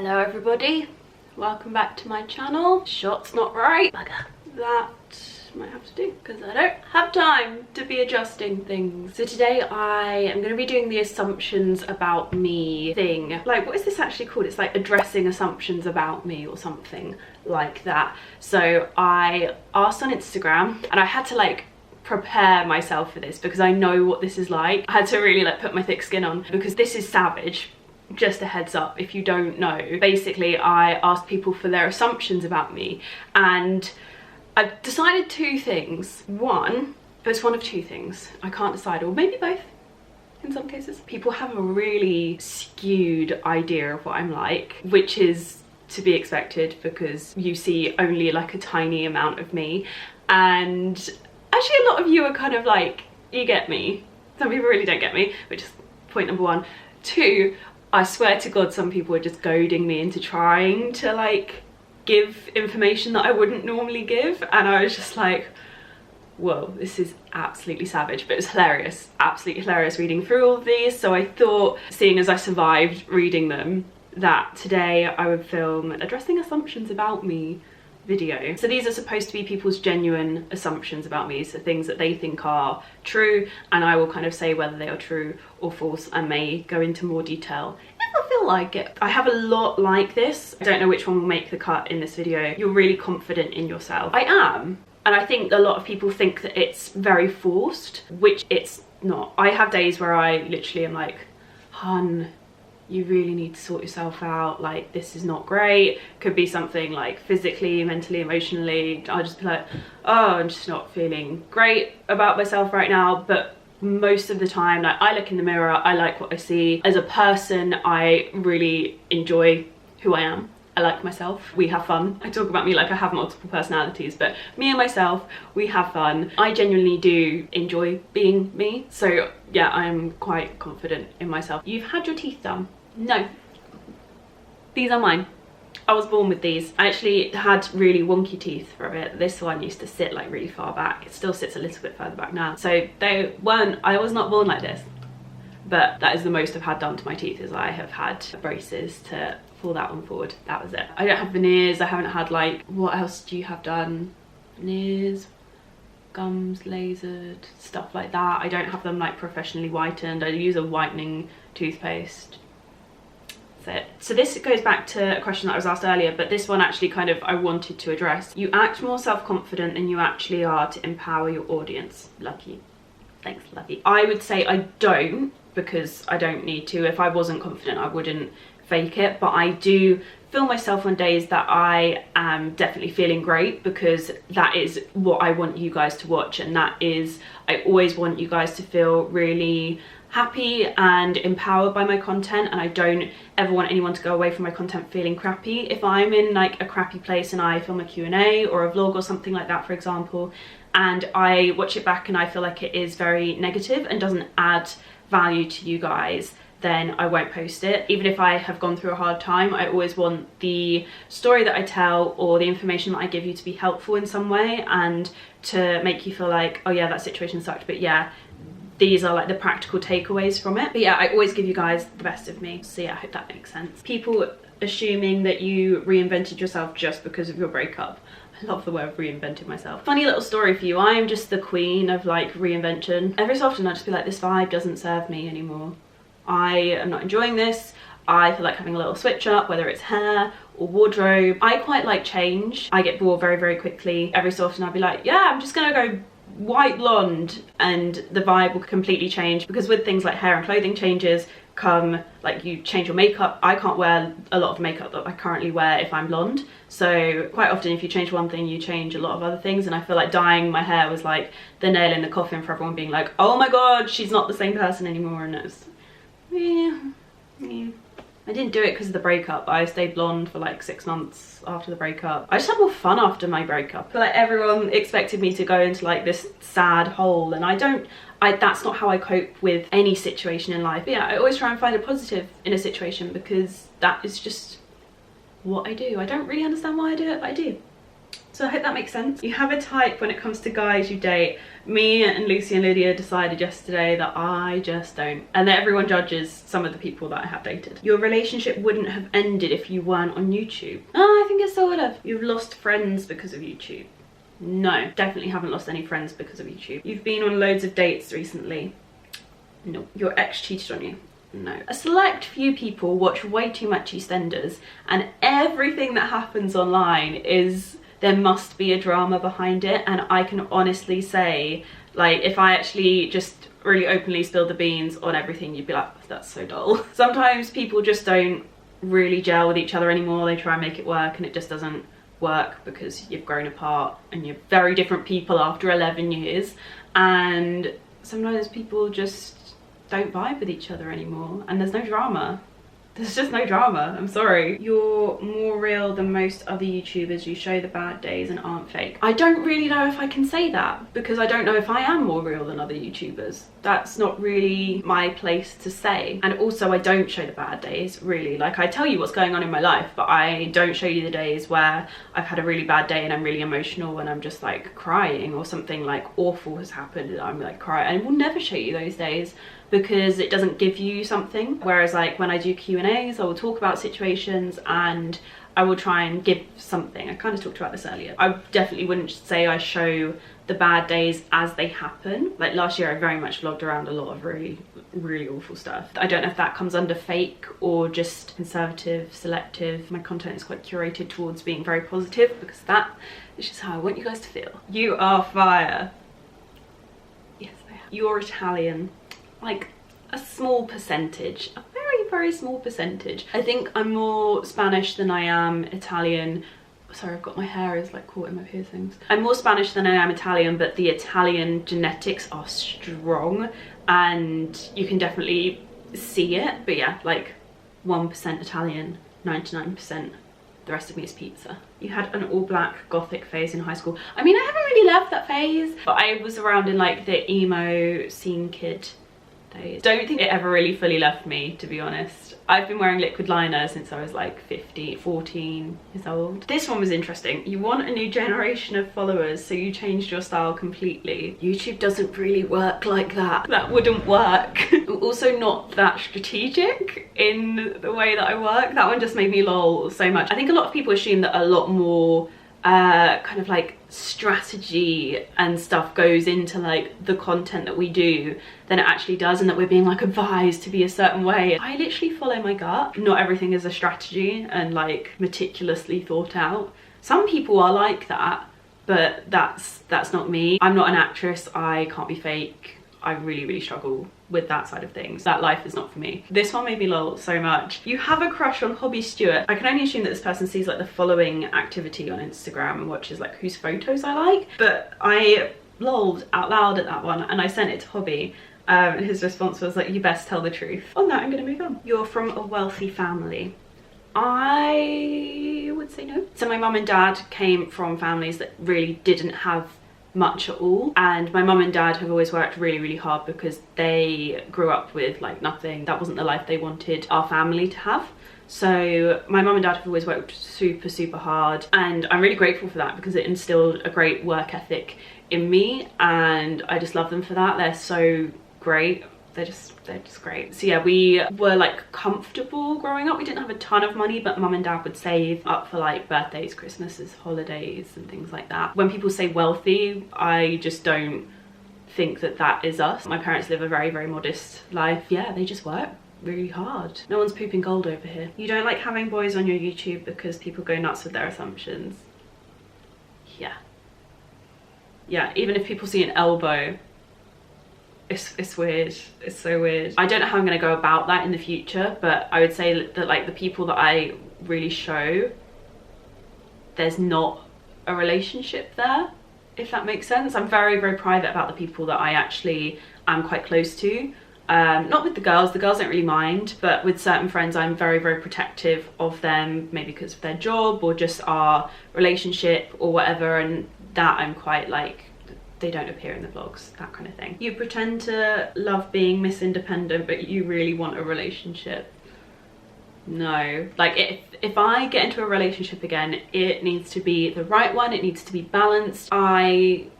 Hello everybody, welcome back to my channel. Shot's not right, bugger. That might have to do because I don't have time to be adjusting things. So today I am going to be doing the assumptions about me thing. Like, what is this actually called? It's like addressing assumptions about me or something like that. So I asked on Instagram and I had to like prepare myself for this because I know what this is like. I had to really like put my thick skin on because this is savage. Just a heads up if you don't know. Basically, I asked people for their assumptions about me and I've decided two things. One, it's one of two things. I can't decide, or maybe both in some cases. People have a really skewed idea of what I'm like, which is to be expected because you see only like a tiny amount of me. And actually a lot of you are kind of like, you get me. Some people really don't get me, which is point number one. Two, I swear to God, some people are just goading me into trying to like give information that I wouldn't normally give, and I was just like, whoa, this is absolutely savage. But it was hilarious, absolutely hilarious reading through all of these. So I thought, seeing as I survived reading them, that today I would film addressing assumptions about me video. So these are supposed to be people's genuine assumptions about me, so things that they think are true, and I will kind of say whether they are true or false and may go into more detail if I feel like it. I have a lot like this. I don't know which one will make the cut in this video. You're really confident in yourself. I am, and I think a lot of people think that it's very forced, which it's not. I have days where I literally am like, hun, you really need to sort yourself out, like this is not great. Could be something like physically, mentally, emotionally. I'll just be like, oh, I'm just not feeling great about myself right now. But most of the time, like, I look in the mirror, I like what I see. As a person, I really enjoy who I am. I like myself. We have fun. I talk about me like I have multiple personalities, but me and myself, we have fun. I genuinely do enjoy being me. So yeah, I'm quite confident in myself. You've had your teeth done? No, these are mine. I was born with these. I actually had really wonky teeth for a bit. This one used to sit like really far back. It still sits a little bit further back now. So I was not born like this, but that is the most I've had done to my teeth, is I have had braces to pull that one forward. That was it. I don't have veneers. I haven't had like, what else do you have done? Veneers, gums, lasered, stuff like that. I don't have them like professionally whitened. I use a whitening toothpaste. It. So this goes back to a question that I was asked earlier, but this one actually kind of I wanted to address. You act more self-confident than you actually are to empower your audience. Lucky. Thanks, Lucky. I would say I don't, because I don't need to. If I wasn't confident, I wouldn't fake it, but I do film myself on days that I am definitely feeling great, because that is what I want you guys to watch, and that is, I always want you guys to feel really happy and empowered by my content, and I don't ever want anyone to go away from my content feeling crappy. If I'm in like a crappy place and I film a Q&A or a vlog or something like that, for example, and I watch it back and I feel like it is very negative and doesn't add value to you guys, then I won't post it. Even if I have gone through a hard time, I always want the story that I tell or the information that I give you to be helpful in some way, and to make you feel like, oh yeah, that situation sucked, but yeah, these are like the practical takeaways from it. But yeah, I always give you guys the best of me. So yeah, I hope that makes sense. People assuming that you reinvented yourself just because of your breakup. I love the word reinvented myself. Funny little story for you. I am just the queen of like reinvention. Every so often I just be like, this vibe doesn't serve me anymore. I am not enjoying this. I feel like having a little switch up, whether it's hair or wardrobe. I quite like change. I get bored very, very quickly. Every so often I'll be like, yeah, I'm just gonna go white blonde, and the vibe will completely change. Because with things like hair and clothing changes come, like, you change your makeup. I can't wear a lot of makeup that I currently wear if I'm blonde, so quite often if you change one thing, you change a lot of other things. And I feel like dyeing my hair was like the nail in the coffin for everyone being like, oh my god, she's not the same person anymore. And it's yeah. I didn't do it because of the breakup. I stayed blonde for like 6 months after the breakup. I just had more fun after my breakup. I feel like everyone expected me to go into like this sad hole, and that's not how I cope with any situation in life. But yeah, I always try and find a positive in a situation, because that is just what I do. I don't really understand why I do it, but I do. So I hope that makes sense. You have a type when it comes to guys you date. Me and Lucy and Lydia decided yesterday that I just don't, and that everyone judges some of the people that I have dated. Your relationship wouldn't have ended if you weren't on YouTube. Oh, I think it still would have. You've lost friends because of YouTube. No, definitely haven't lost any friends because of YouTube. You've been on loads of dates recently. No. Your ex cheated on you. No. A select few people watch way too much EastEnders, and everything that happens online is, there must be a drama behind it. And I can honestly say, like, if I actually just really openly spilled the beans on everything, you'd be like, that's so dull. Sometimes people just don't really gel with each other anymore. They try and make it work and it just doesn't work because you've grown apart and you're very different people after 11 years. And sometimes people just don't vibe with each other anymore and there's no drama. There's just no drama, I'm sorry. You're more real than most other YouTubers. You show the bad days and aren't fake. I don't really know if I can say that because I don't know if I am more real than other YouTubers. That's not really my place to say. And also I don't show the bad days, really. Like, I tell you what's going on in my life, but I don't show you the days where I've had a really bad day and I'm really emotional and I'm just like crying, or something like awful has happened and I'm like crying. I will never show you those days because it doesn't give you something. Whereas like when I do Q&As, I will talk about situations and I will try and give something. I kind of talked about this earlier. I definitely wouldn't say I show the bad days as they happen. Like last year I very much vlogged around a lot of really awful stuff. I don't know if that comes under fake or just conservative, selective. My content is quite curated towards being very positive because that is just how I want you guys to feel. You are fire. Yes, I am. You're Italian. Like a small percentage, a very small percentage. I think I'm more Spanish than I am Italian. Sorry, I've got my hair is like caught in my piercings. I'm more Spanish than I am Italian, but the Italian genetics are strong and you can definitely see it. But yeah, like 1% Italian, 99%. The rest of me is pizza. You had an all black gothic phase in high school. I mean, I haven't really left that phase, but I was around in like the emo scene kid days. Don't think it ever really fully left me, to be honest. I've been wearing liquid liner since I was like 14 years old. This one was interesting. You want a new generation of followers, so you changed your style completely. YouTube doesn't really work like that. That wouldn't work. Also not that strategic in the way that I work. That one just made me lol so much. I think a lot of people assume that a lot more kind of like strategy and stuff goes into like the content that we do than it actually does, and that we're being like advised to be a certain way. I literally follow my gut. Not everything is a strategy and like meticulously thought out. Some people are like that, but that's not me. I'm not an actress. I can't be fake. I really struggle with that side of things. That life is not for me. This one made me lol so much. You have a crush on Hobby Stewart. I can only assume that this person sees like the following activity on Instagram and watches like whose photos I like, but I lolled out loud at that one and I sent it to Hobby. And his response was like, you best tell the truth. On that, I'm gonna move on. You're from a wealthy family. I would say no. So my mum and dad came from families that really didn't have much at all, and my mum and dad have always worked really hard because they grew up with like nothing. That wasn't the life they wanted our family to have. So my mum and dad have always worked super hard, and I'm really grateful for that because it instilled a great work ethic in me, and I just love them for that. They're so great. They're just great. So yeah, we were like comfortable growing up. We didn't have a ton of money, but mum and dad would save up for like birthdays, Christmases, holidays and things like that. When people say wealthy, I just don't think that that is us. My parents live a very modest life. Yeah, they just work really hard. No one's pooping gold over here. You don't like having boys on your YouTube because people go nuts with their assumptions. Yeah, even if people see an elbow, it's weird. It's so weird. I don't know how I'm gonna go about that in the future, but I would say that like the people that I really show, there's not a relationship there, if that makes sense. I'm very private about the people that I actually am quite close to. Not with the girls don't really mind, but with certain friends I'm very protective of them, maybe because of their job or just our relationship or whatever, and that I'm quite like, they don't appear in the vlogs, that kind of thing. You pretend to love being Miss Independent, but you really want a relationship. no. Like if I get into a relationship again, it needs to be the right one, it needs to be balanced. I'm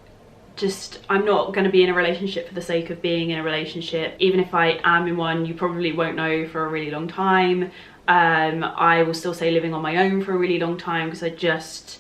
not going to be in a relationship for the sake of being in a relationship. Even if I am in one, you probably won't know for a really long time. I will still say living on my own for a really long time, because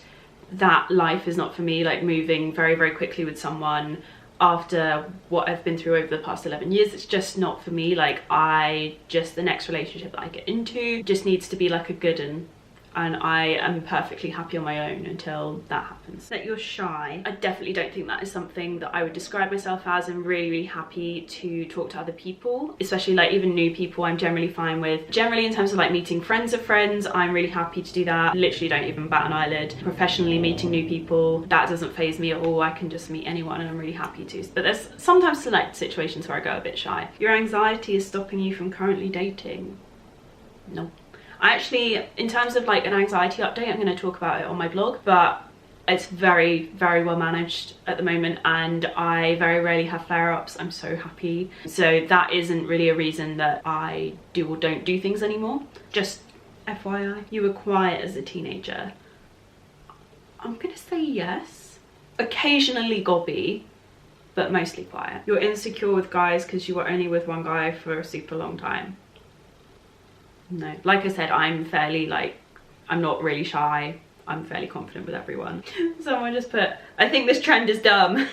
that life is not for me. Like moving very, very quickly with someone after what I've been through over the past 11 years, it's just not for me. Like the next relationship that I get into just needs to be like a good one. And I am perfectly happy on my own until that happens. That you're shy, I definitely don't think that is something that I would describe myself as. I'm really, really happy to talk to other people, especially like even new people. I'm generally fine with. Generally in terms of like meeting friends of friends, I'm really happy to do that. Literally don't even bat an eyelid. Professionally meeting new people, that doesn't faze me at all. I can just meet anyone and I'm really happy to. But there's sometimes select situations where I go a bit shy. Your anxiety is stopping you from currently dating? No. I actually, in terms of like an anxiety update, I'm going to talk about it on my blog, but it's very, very well managed at the moment and I very rarely have flare-ups. I'm so happy. So that isn't really a reason that I do or don't do things anymore. Just FYI. You were quiet as a teenager. I'm going to say yes. Occasionally gobby, but mostly quiet. You're insecure with guys because you were only with one guy for a super long time. No, like I said, I'm not really shy. I'm fairly confident with everyone. Someone just put, I think this trend is dumb.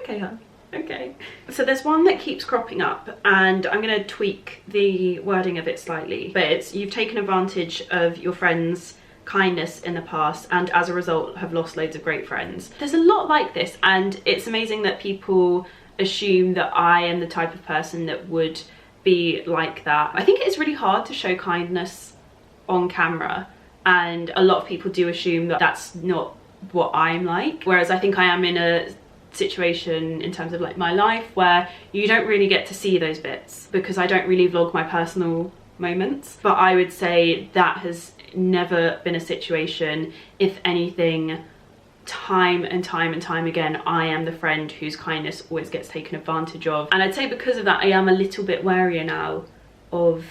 Okay, hon. Okay. So there's one that keeps cropping up and I'm going to tweak the wording of it slightly. But it's, you've taken advantage of your friends' kindness in the past and as a result have lost loads of great friends. There's a lot like this and it's amazing that people assume that I am the type of person that would be like that. I think it is really hard to show kindness on camera and a lot of people do assume that that's not what I'm like, whereas I think I am in a situation in terms of like my life where you don't really get to see those bits because I don't really vlog my personal moments. But I would say that has never been a situation. If anything, time and time again, I am the friend whose kindness always gets taken advantage of. And I'd say because of that, I am a little bit warier now of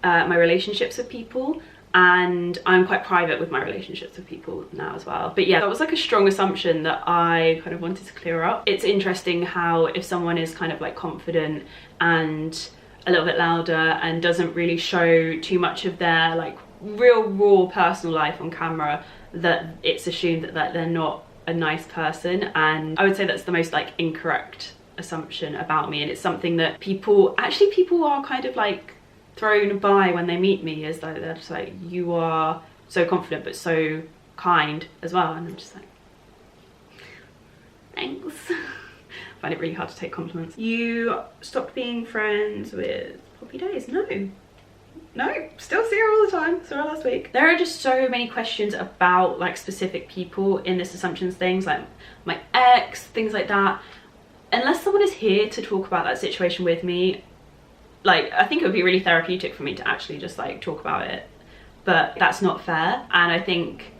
my relationships with people, and I'm quite private with my relationships with people now as well. But yeah, that was like a strong assumption that I kind of wanted to clear up. It's interesting how if someone is kind of like confident and a little bit louder and doesn't really show too much of their like real raw personal life on camera, that it's assumed that they're not a nice person. And I would say that's the most like incorrect assumption about me, and it's something that people are kind of like thrown by when they meet me, is like they're just like, you are so confident but so kind as well, and I'm just like, thanks. I find it really hard to take compliments. You stopped being friends with Poppy Days? No, still see her all the time. Saw her last week. There are just so many questions about like specific people in this assumptions things, like my ex, things like that. Unless someone is here to talk about that situation with me, like I think it would be really therapeutic for me to actually just like talk about it, but that's not fair. And I think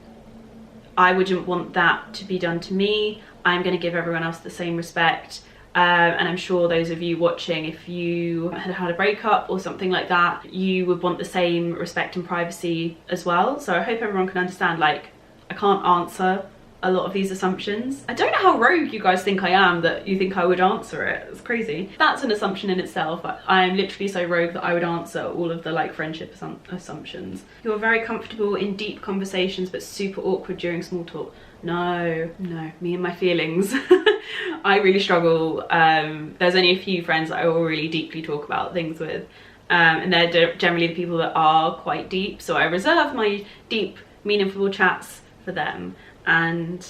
I wouldn't want that to be done to me. I'm going to give everyone else the same respect. And I'm sure those of you watching, if you had had a breakup or something like that, you would want the same respect and privacy as well. So I hope everyone can understand, like, I can't answer a lot of these assumptions. I don't know how rogue you guys think I am that you think I would answer it. It's crazy. That's an assumption in itself. I am literally so rogue that I would answer all of the like friendship assumptions. You're very comfortable in deep conversations but super awkward during small talk. No, me and my feelings. I really struggle. There's only a few friends that I will really deeply talk about things with, and they're generally the people that are quite deep, so I reserve my deep, meaningful chats for them. And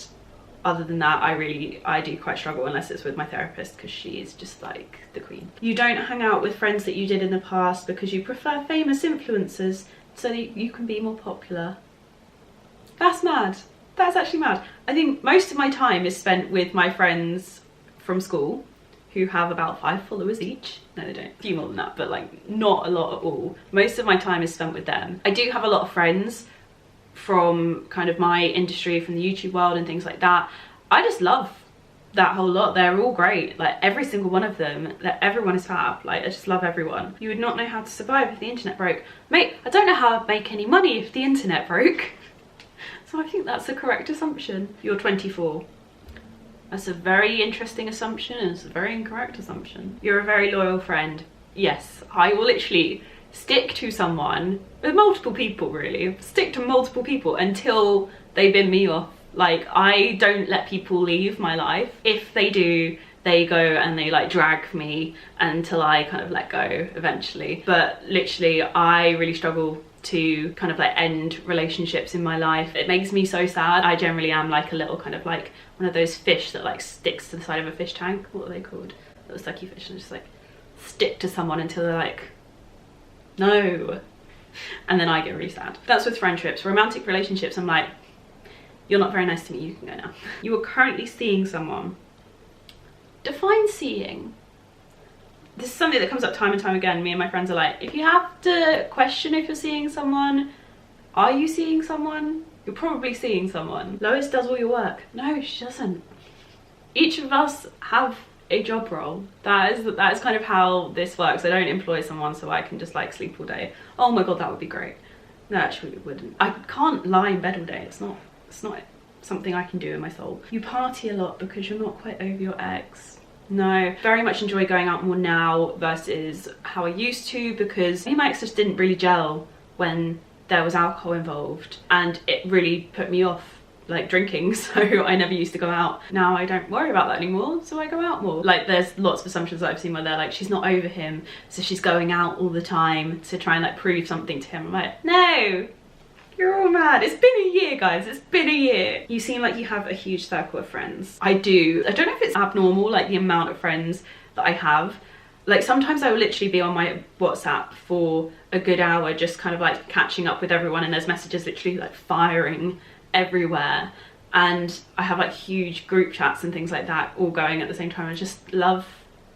other than that, I do quite struggle unless it's with my therapist, because she's just like the queen. You don't hang out with friends that you did in the past because you prefer famous influencers so that you can be more popular. That's mad. That's actually mad. I think most of my time is spent with my friends from school who have about 5 followers each. No, they don't. A few more than that, but like not a lot at all. Most of my time is spent with them. I do have a lot of friends from kind of my industry, from the YouTube world and things like that. I just love that whole lot. They're all great, like every single one of them. Everyone is fab. Like, I just love everyone. You would not know how to survive if the internet broke. Mate, I don't know how I'd make any money if the internet broke. So I think that's the correct assumption. You're 24. That's a very interesting assumption, and it's a very incorrect assumption. You're a very loyal friend. Yes, I will literally stick to someone, with multiple people really, stick to multiple people until they bin me off. Like, I don't let people leave my life. If they do, they go and they like drag me until I kind of let go eventually. But literally, I really struggle to kind of like end relationships in my life. It makes me so sad. I generally am like a little kind of like one of those fish that like sticks to the side of a fish tank. What are they called? Little sucky fish, and just like stick to someone until they're like, no. And then I get really sad. That's with friendships. Romantic relationships, I'm like, you're not very nice to me, you can go now. You are currently seeing someone. Define seeing. This is something that comes up time and time again. Me and my friends are like, if you have to question if you're seeing someone, are you seeing someone? You're probably seeing someone. Lois does all your work. No, she doesn't. Each of us have a job role. That is kind of how this works. I don't employ someone so I can just like sleep all day. Oh my god, that would be great. No, actually it wouldn't. I can't lie in bed all day. It's not something I can do in my soul. You party a lot because you're not quite over your ex. No, very much enjoy going out more now versus how I used to, because me and my ex just didn't really gel when there was alcohol involved, and it really put me off like drinking, so I never used to go out. Now I don't worry about that anymore, so I go out more. Like, there's lots of assumptions that I've seen where they're like, she's not over him, so she's going out all the time to try and like prove something to him. I'm like, no, you're all mad. It's been a year, guys. It's been a year. You seem like you have a huge circle of friends. I do. I don't know if it's abnormal, like the amount of friends that I have. Like, sometimes I will literally be on my WhatsApp for a good hour just kind of like catching up with everyone, and there's messages literally like firing everywhere, and I have like huge group chats and things like that all going at the same time. I just love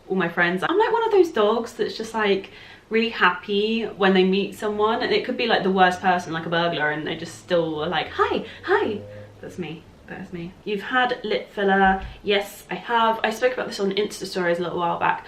all my friends. I'm like one of those dogs that's just like really happy when they meet someone, and it could be like the worst person, like a burglar, and they just still are like, hi, hi. That's me. That's me. You've had lip filler. Yes, I have. I spoke about this on Insta stories a little while back,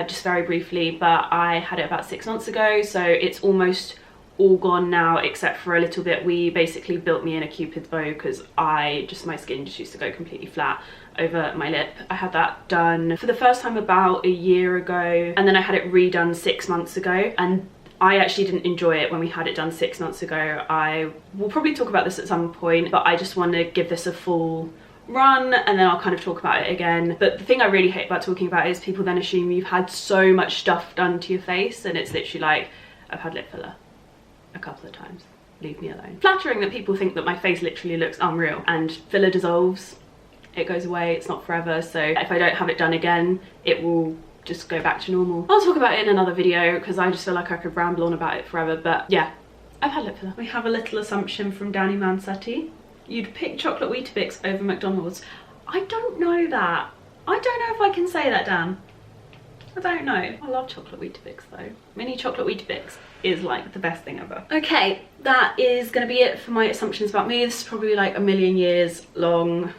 just very briefly, but I had it about 6 months ago, so it's almost all gone now except for a little bit. We basically built me in a cupid's bow because my skin just used to go completely flat over my lip. I had that done for the first time about a year ago, and then I had it redone 6 months ago, and I actually didn't enjoy it when we had it done 6 months ago. I will probably talk about this at some point, but I just want to give this a full run and then I'll kind of talk about it again. But the thing I really hate about talking about it is people then assume you've had so much stuff done to your face, and it's literally like, I've had lip filler a couple of times, leave me alone. Flattering that people think that my face literally looks unreal, and filler dissolves, it goes away, it's not forever, so if I don't have it done again, it will just go back to normal. I'll talk about it in another video because I just feel like I could ramble on about it forever, but yeah, I've had lip filler. We have a little assumption from Danny Mansetti. You'd pick chocolate Weetabix over McDonald's. I don't know that. I don't know if I can say that, Dan. I don't know. I love chocolate Weetabix though. Mini chocolate Weetabix is like the best thing ever. Okay, that is gonna be it for my assumptions about me. This is probably like a million years long.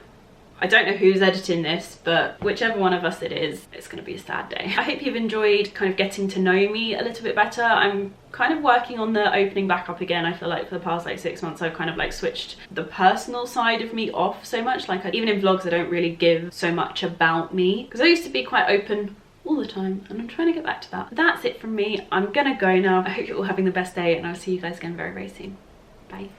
I don't know who's editing this, but whichever one of us it is, it's gonna be a sad day. I hope you've enjoyed kind of getting to know me a little bit better. I'm kind of working on the opening back up again. I feel like for the past like 6 months, I've kind of like switched the personal side of me off so much. Like even in vlogs, I don't really give so much about me because I used to be quite open all the time, and I'm trying to get back to that. That's it from me. I'm gonna go now. I hope you're all having the best day, and I'll see you guys again very, very soon. Bye.